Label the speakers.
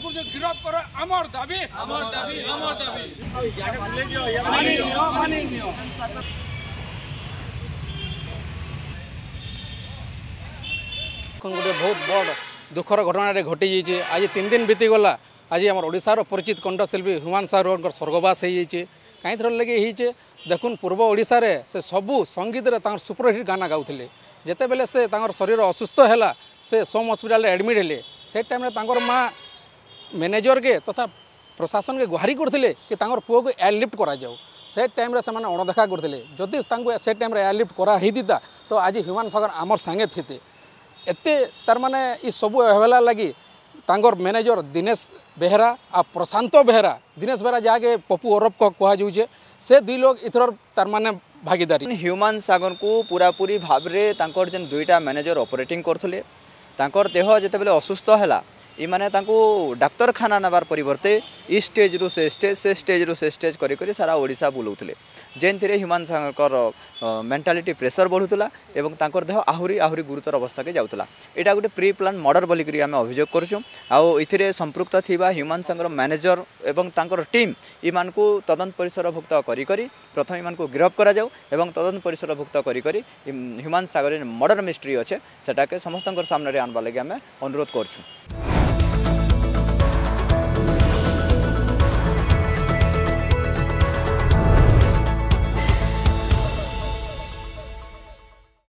Speaker 1: को जो गिरफ्त करो अमर दाबी
Speaker 2: गोटे बहुत बड़ दुखर घटना घटी जाइए। आज 3 दिन बीती गला। आज आम ओडार परिचित कंठशिल्पी ह्यूमान सागर स्वर्गवास हो कहीं थर लगे देखुन पूर्व ओडिशा रे से सबू संगीत रे सुपरहिट गाना गाउथिले। जेते बेले से शरीर असुस्थ है से सोम हॉस्पिटल एडमिट हेले से टाइम माँ मैनेजर के तथा प्रशासन के गुहारी करथिले कि पुओ को एयरलिफ्ट करा जाऊ। से टाइम से अणदेखा करथिले। जदि से टाइम एयरलिफ्ट करा हिता तो आज ह्यूमान सागर आमर सांगे थिते। एते तार माने ई सबू हेला लगी तांगर मैनेजर दिनेश बेहरा आ प्रशांत बेहरा दिनेश बेहरा जहाँके पप्पू ओरफ को कहुचे से 2 लोग इथर तार माने भागीदारी।
Speaker 3: ह्यूमान सागर को पूरापूरी भाव में तांकर जेन 2टा मैनेजर ऑपरेटिंग करथुले तांकर देह जेते बेले असुस्थ हैला ई माने तांको डाक्तरखाना नबार परिवर्ते ई स्टेज रु से स्टेज करी करी सारा ओडिशा बुलाउथले जेन थिरे ह्यूमान सागर मेंटालिटी प्रेशर बढ़ुतला एवं तांकर देह आहुरी आहुरी गुरुतर अवस्था के जाउतला। एटा गोटे प्री प्लान मर्डर बोली करी आमे अभियोग करछु। आउ इथिरे संपृक्त थिबा ह्यूमान सागर मैनेजर एवं तांकर टीम इमान को तदंत परिसरभुक्त करी करी प्रथम इमान को गिरफ्त करा जाऊ एवं तदंत परिसरभुक्त करी करी ह्यूमान सागर मर्डर मिस्ट्री अच्छे सेटा के समस्त सामने आनबा लगे आमे अनुरोध करछु।